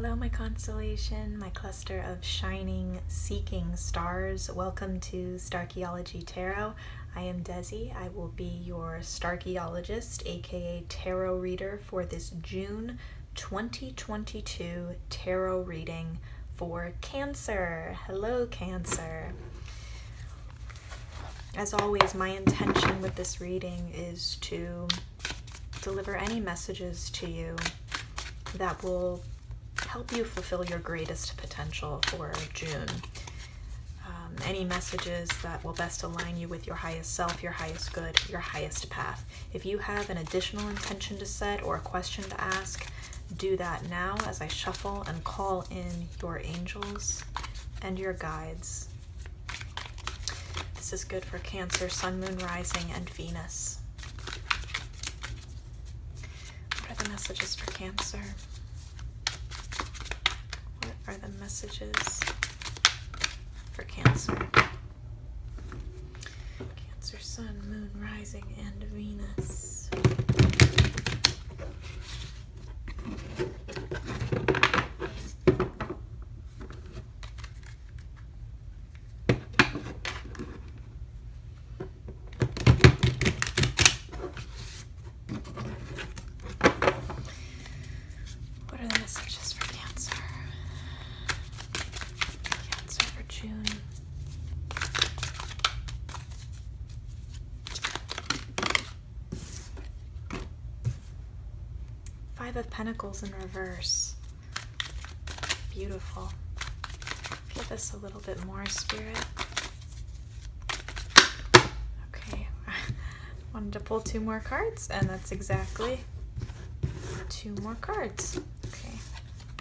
Hello, my constellation, my cluster of shining, seeking stars. Welcome to Starchaeology Tarot. I am Desi. I will be your Starchaeologist, aka tarot reader, for this June 2022 tarot reading for Cancer. Hello, Cancer. As always, my intention with this reading is to deliver any messages to you that will help you fulfill your greatest potential for June. Any messages that will best align you with your highest self, your highest good, your highest path. If you have an additional intention to set or a question to ask, do that now as I shuffle and call in your angels and your guides. This is good for Cancer, Sun, Moon, Rising, and Venus. What are the messages for Cancer? What are the messages for Cancer? Cancer, Sun, Moon, Rising, and Venus. What are the messages for Cancer? Cancer for June. Five of Pentacles in reverse. Beautiful. Give us a little bit more, Spirit. Okay. Wanted to pull two more cards, and that's exactly two more cards. Okay.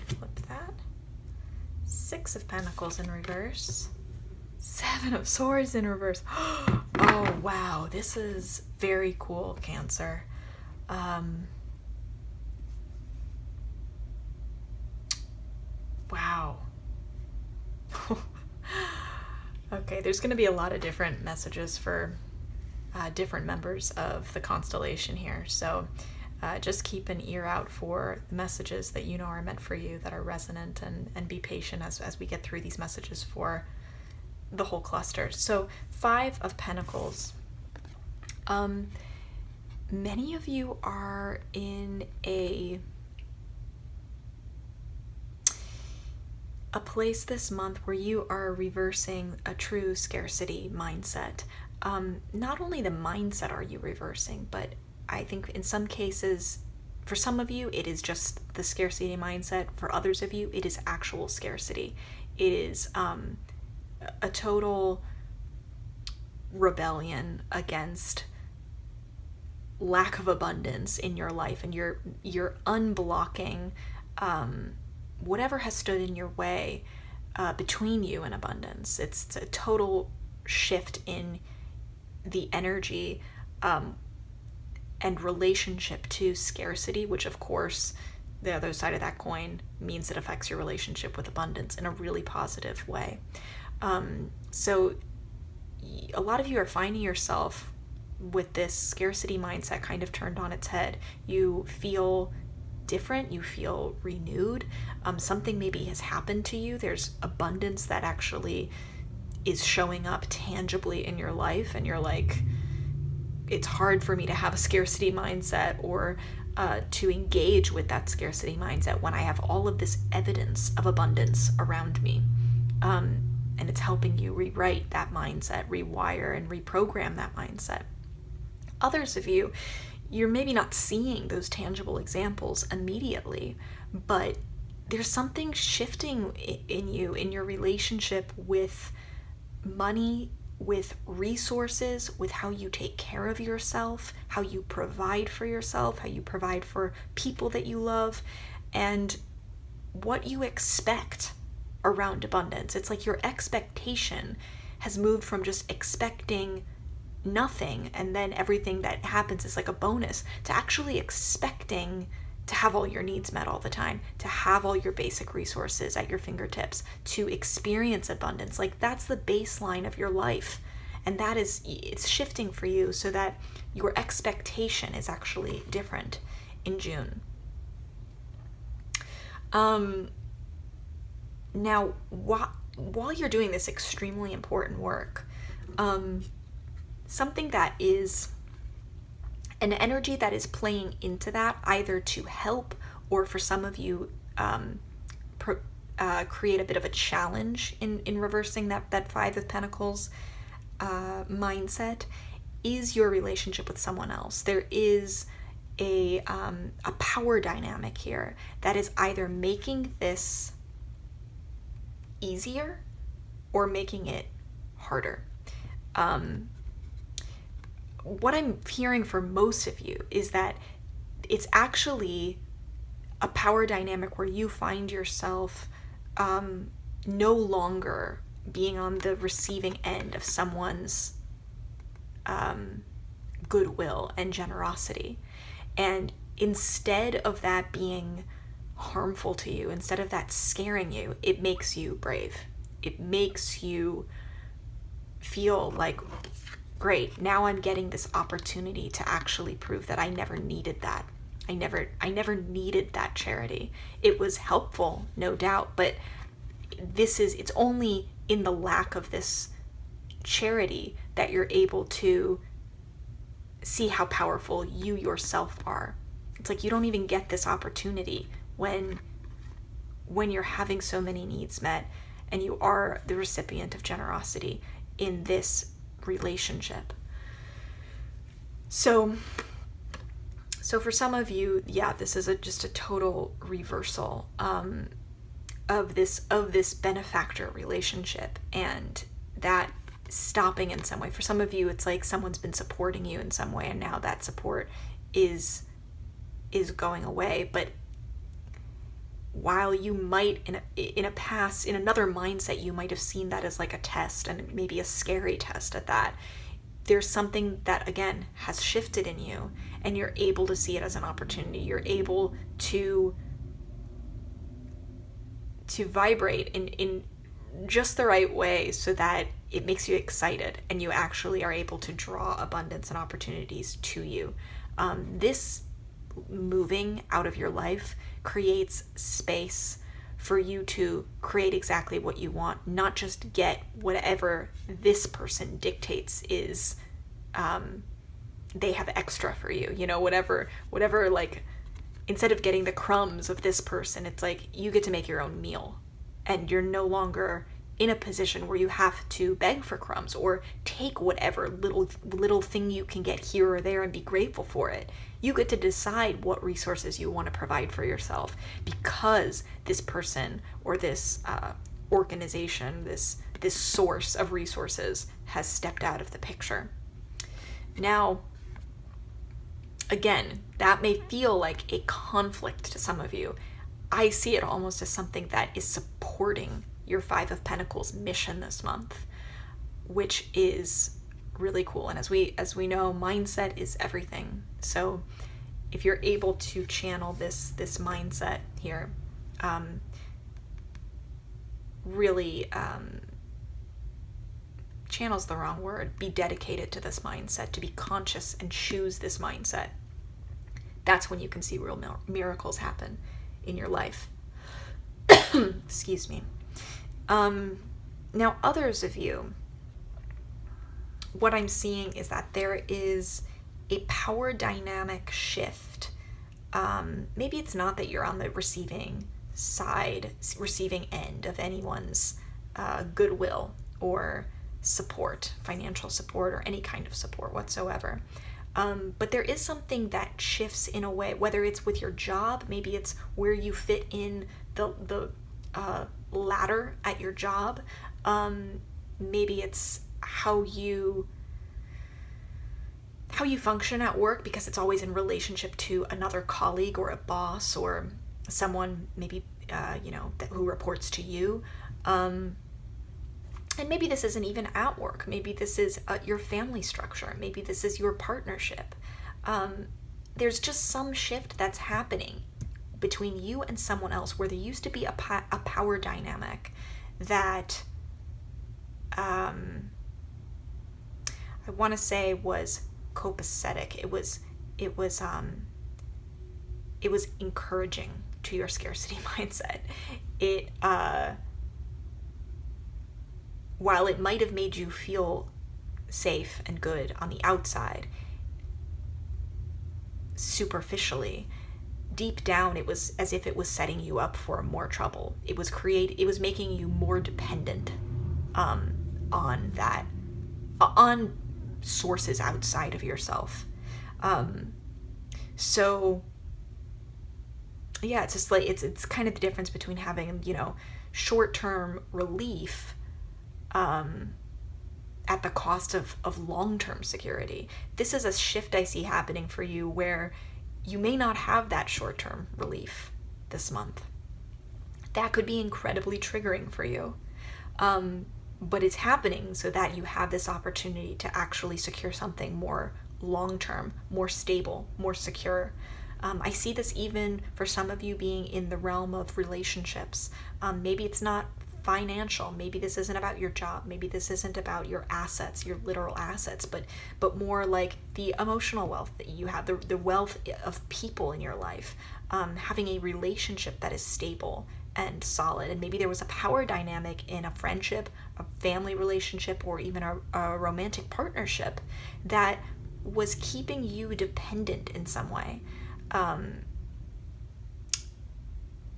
Flip that. Six of Pentacles in reverse. Seven of Swords in reverse. Oh, wow. This is very cool, Cancer. Wow. Okay, there's going to be a lot of different messages for different members of the constellation here. So just keep an ear out for the messages that you know are meant for you, that are resonant, and be patient as we get through these messages for the whole cluster. So Five of Pentacles. Many of you are in a place this month where you are reversing a true scarcity mindset. Not only the mindset are you reversing, but I think in some cases, for some of you, it is just the scarcity mindset. For others of you, it is actual scarcity. It is a total rebellion against lack of abundance in your life, and you're unblocking whatever has stood in your way between you and abundance. It's a total shift in the energy and relationship to scarcity, which of course the other side of that coin means it affects your relationship with abundance in a really positive way. So a lot of you are finding yourself with this scarcity mindset kind of turned on its head. You feel different, you feel renewed. Something maybe has happened to you. There's abundance that actually is showing up tangibly in your life, and you're like, it's hard for me to have a scarcity mindset or to engage with that scarcity mindset when I have all of this evidence of abundance around me. And it's helping you rewrite that mindset, rewire and reprogram that mindset. Others of you, you're maybe not seeing those tangible examples immediately, but there's something shifting in you, in your relationship with money, with resources, with how you take care of yourself, how you provide for yourself, how you provide for people that you love, and what you expect around abundance. It's like your expectation has moved from just expecting nothing and then everything that happens is like a bonus, to actually expecting to have all your needs met all the time, to have all your basic resources at your fingertips, to experience abundance. Like that's the baseline of your life. And that is, it's shifting for you so that your expectation is actually different in June. Now, while you're doing this extremely important work, something that is an energy that is playing into that, either to help or for some of you create a bit of a challenge in reversing that Five of Pentacles mindset, is your relationship with someone else. There is a power dynamic here that is either making this easier or making it harder. What I'm hearing for most of you is that it's actually a power dynamic where you find yourself no longer being on the receiving end of someone's goodwill and generosity. And instead of that being harmful to you, instead of that scaring you, it makes you brave. It makes you feel like, great, now I'm getting this opportunity to actually prove that I never needed that. I never needed that charity. It was helpful, no doubt, but it's only in the lack of this charity that you're able to see how powerful you yourself are. It's like you don't even get this opportunity when you're having so many needs met and you are the recipient of generosity in this relationship. So for some of you, yeah, this is just a total reversal of this benefactor relationship, and that stopping in some way. For some of you, it's like someone's been supporting you in some way, and now that support is going away. But while you might in another mindset, you might have seen that as like a test, and maybe a scary test at that, there's something that again has shifted in you, and you're able to see it as an opportunity. You're able to vibrate in just the right way so that it makes you excited and you actually are able to draw abundance and opportunities to you. This moving out of your life creates space for you to create exactly what you want, not just get whatever this person dictates is they have extra for you, whatever, like, instead of getting the crumbs of this person, it's like you get to make your own meal, and you're no longer in a position where you have to beg for crumbs or take whatever little thing you can get here or there and be grateful for it. You get to decide what resources you want to provide for yourself, because this person or this organization, this source of resources has stepped out of the picture. Now, again, that may feel like a conflict to some of you. I see it almost as something that is supporting your Five of Pentacles mission this month, which is really cool. And as we know, mindset is everything. So if you're able to channel this mindset here, really channel's the wrong word, be dedicated to this mindset, to be conscious and choose this mindset. That's when you can see real miracles happen in your life. Excuse me. Now, others of you, what I'm seeing is that there is a power dynamic shift. Maybe it's not that you're on the receiving end of anyone's goodwill or support, financial support, or any kind of support whatsoever. But there is something that shifts in a way, whether it's with your job, maybe it's where you fit in the ladder at your job. Maybe it's how you function at work, because it's always in relationship to another colleague or a boss or someone maybe who reports to you. And maybe this isn't even at work. Maybe this is your family structure. Maybe this is your partnership. There's just some shift that's happening between you and someone else, where there used to be a power dynamic that I want to say was copacetic. It was encouraging to your scarcity mindset. while it might have made you feel safe and good on the outside, superficially, deep down, it was as if it was setting you up for more trouble. It was making you more dependent on sources outside of yourself. So yeah, it's just like it's kind of the difference between having, short-term relief at the cost of long-term security. This is a shift I see happening for you where you may not have that short-term relief this month. That could be incredibly triggering for you. But it's happening so that you have this opportunity to actually secure something more long-term, more stable, more secure. I see this even for some of you being in the realm of relationships. Maybe it's not financial. Maybe this isn't about your job. Maybe this isn't about your assets, your literal assets, but more like the emotional wealth that you have, the wealth of people in your life, having a relationship that is stable and solid. And maybe there was a power dynamic in a friendship, a family relationship, or even a romantic partnership that was keeping you dependent in some way. And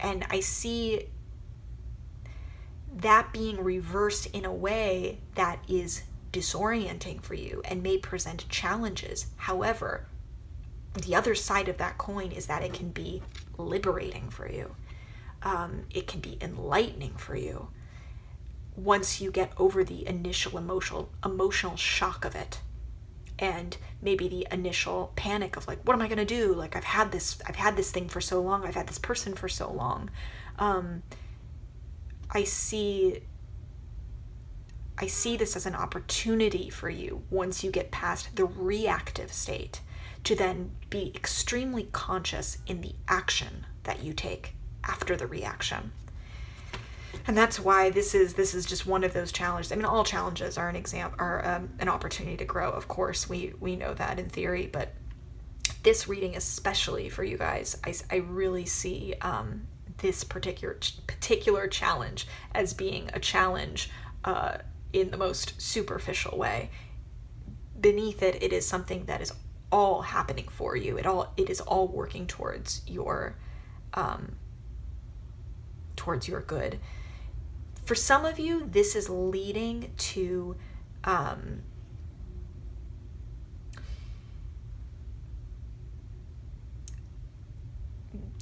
I see that being reversed in a way that is disorienting for you and may present challenges. However, the other side of that coin is that it can be liberating for you. It can be enlightening for you once you get over the initial emotional shock of it, and maybe the initial panic of like, what am I going to do? Like, I've had this thing for so long. I've had this person for so long. I see this as an opportunity for you once you get past the reactive state to then be extremely conscious in the action that you take after the reaction. And that's why this is just one of those challenges. I mean, all challenges are an opportunity to grow. Of course, we know that in theory, but this reading, especially for you guys, I really see this particular challenge as being a challenge in the most superficial way. Beneath it, it is something that is all happening for you. It is all working towards your good. For some of you, this is leading to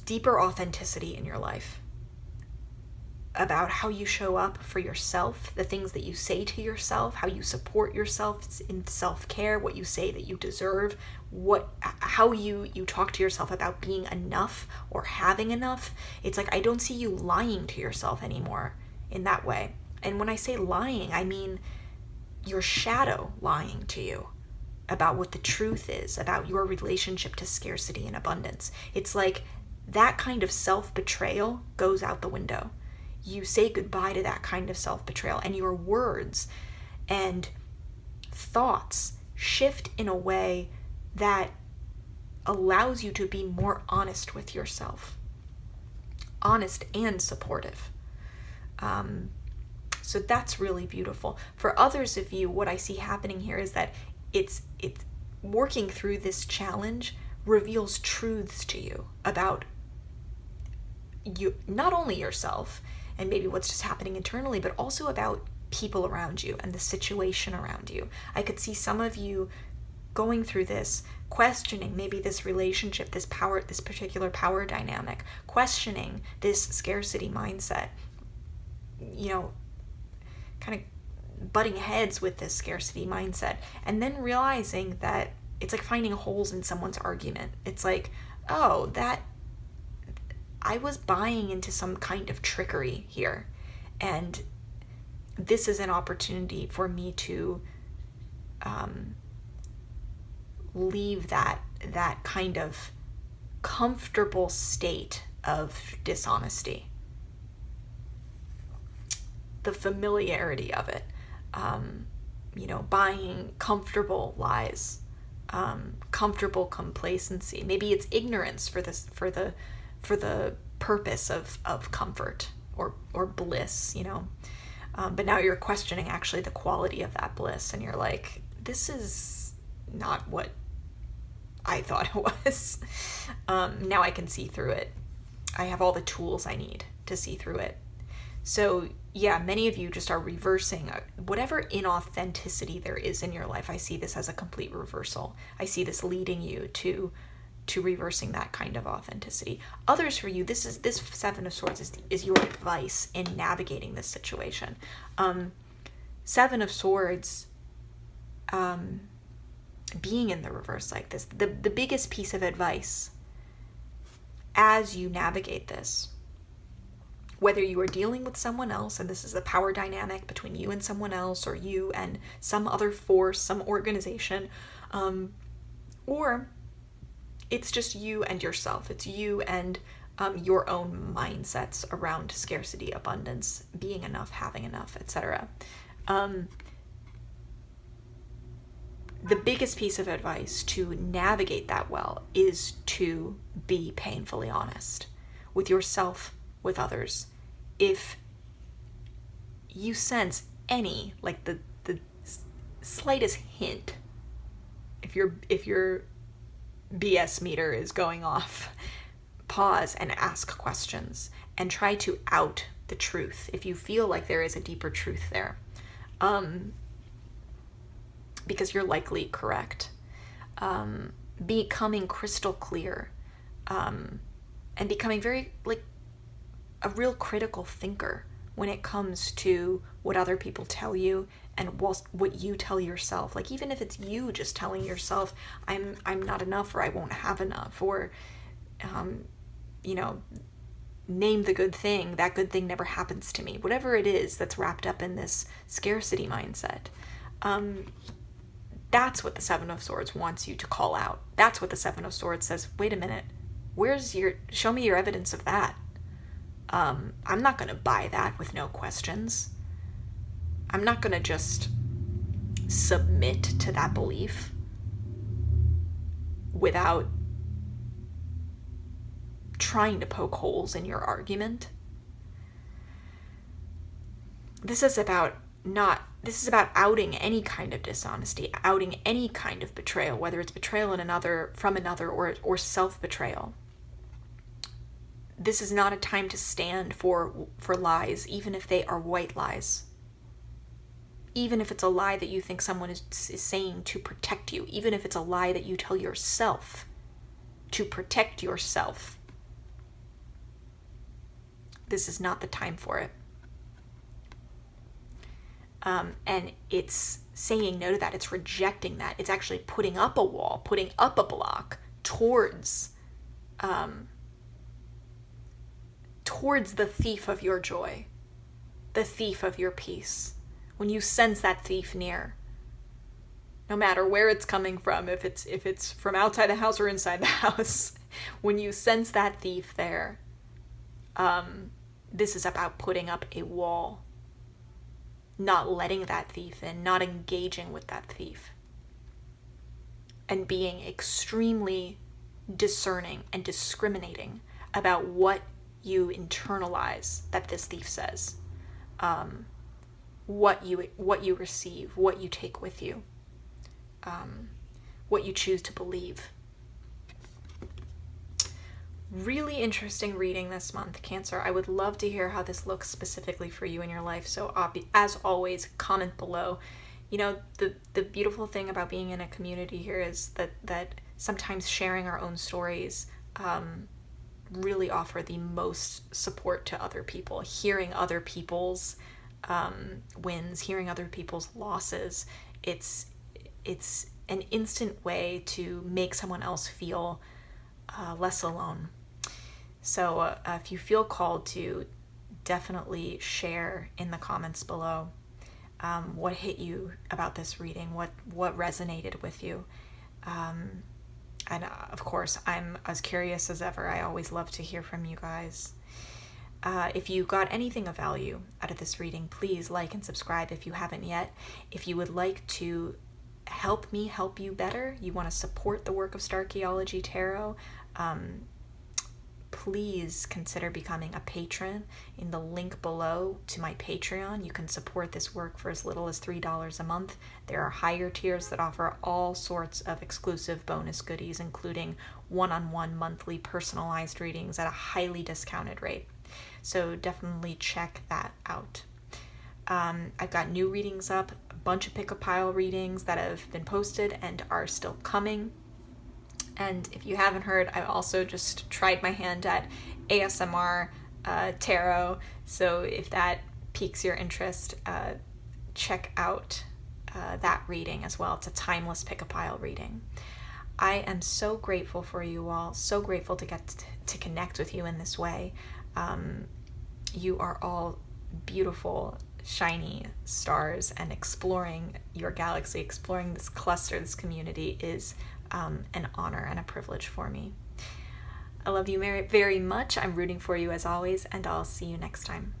deeper authenticity in your life, about how you show up for yourself, the things that you say to yourself, how you support yourself in self-care, what you say that you deserve, how you talk to yourself about being enough or having enough. It's like, I don't see you lying to yourself anymore in that way. And when I say lying, I mean your shadow lying to you about what the truth is about your relationship to scarcity and abundance. It's like that kind of self-betrayal goes out the window. You say goodbye to that kind of self-betrayal, and your words and thoughts shift in a way that allows you to be more honest with yourself, honest and supportive. So that's really beautiful. For others of you, what I see happening here is that it's working through this challenge reveals truths to you about you, not only yourself and maybe what's just happening internally, but also about people around you and the situation around you. I could see some of you going through this, questioning maybe this relationship, this particular power dynamic, questioning this scarcity mindset, kind of butting heads with this scarcity mindset, and then realizing that it's like finding holes in someone's argument. It's like, oh, that I was buying into some kind of trickery here, and this is an opportunity for me to leave that kind of comfortable state of dishonesty, the familiarity of it, buying comfortable lies, comfortable complacency. Maybe it's ignorance for the purpose of comfort or bliss, But now you're questioning actually the quality of that bliss, and you're like, this is not what I thought it was. Now I can see through it. I have all the tools I need to see through it. So yeah, many of you just are reversing whatever inauthenticity there is in your life. I see this as a complete reversal. I see this leading you to reversing that kind of authenticity. Others, for you, this Seven of Swords is your advice in navigating this situation. Seven of Swords, being in the reverse like this, the biggest piece of advice as you navigate this, whether you are dealing with someone else, and this is a power dynamic between you and someone else, or you and some other force, some organization, or it's just you and yourself. It's you and your own mindsets around scarcity, abundance, being enough, having enough, etc. The biggest piece of advice to navigate that well is to be painfully honest with yourself, with others. If you sense any, like the slightest hint, if your BS meter is going off, pause and ask questions and try to out the truth if you feel like there is a deeper truth there, because you're likely correct. Becoming crystal clear, and becoming very, like, a real critical thinker when it comes to what other people tell you and what you tell yourself. Like, even if it's you just telling yourself, I'm not enough, or I won't have enough, or name the good thing, that good thing never happens to me, whatever it is that's wrapped up in this scarcity mindset, that's what the Seven of Swords wants you to call out. That's what the Seven of Swords says, wait a minute, show me your evidence of that. I'm not going to buy that with no questions. I'm not going to just submit to that belief without trying to poke holes in your argument. This is about outing any kind of dishonesty, outing any kind of betrayal, whether it's betrayal from another or self-betrayal. This is not a time to stand for lies, even if they are white lies. Even if it's a lie that you think someone is saying to protect you, even if it's a lie that you tell yourself to protect yourself, this is not the time for it. And it's saying no to that. It's rejecting that. It's actually putting up a wall, putting up a block towards the thief of your joy, the thief of your peace. When you sense that thief near, no matter where it's coming from, if it's from outside the house or inside the house, when you sense that thief there, this is about putting up a wall, not letting that thief in, not engaging with that thief, and being extremely discerning and discriminating about what you internalize that this thief says, what you receive, what you take with you, what you choose to believe. Really interesting reading this month, Cancer. I would love to hear how this looks specifically for you in your life. So as always, comment below. The beautiful thing about being in a community here is that sometimes sharing our own stories really offer the most support to other people. Hearing other people's wins, hearing other people's losses, it's an instant way to make someone else feel less alone. So if you feel called to, definitely share in the comments below what hit you about this reading, what resonated with you. And of course, I'm as curious as ever. I always love to hear from you guys. If you got anything of value out of this reading, please like and subscribe if you haven't yet. If you would like to help me help you better, you want to support the work of Starchaeology Tarot, please consider becoming a patron. In the link below to my Patreon, you can support this work for as little as $3 a month. There are higher tiers that offer all sorts of exclusive bonus goodies, including one-on-one monthly personalized readings at a highly discounted rate. So definitely check that out. I've got new readings up, a bunch of pick-a-pile readings that have been posted and are still coming. And if you haven't heard, I've also just tried my hand at ASMR tarot. So if that piques your interest, check out that reading as well. It's a timeless pick-a-pile reading. I am so grateful for you all, so grateful to get to connect with you in this way. You are all beautiful, shiny stars, and exploring your galaxy, exploring this cluster, this community is an honor and a privilege for me. I love you very, very much. I'm rooting for you as always, and I'll see you next time.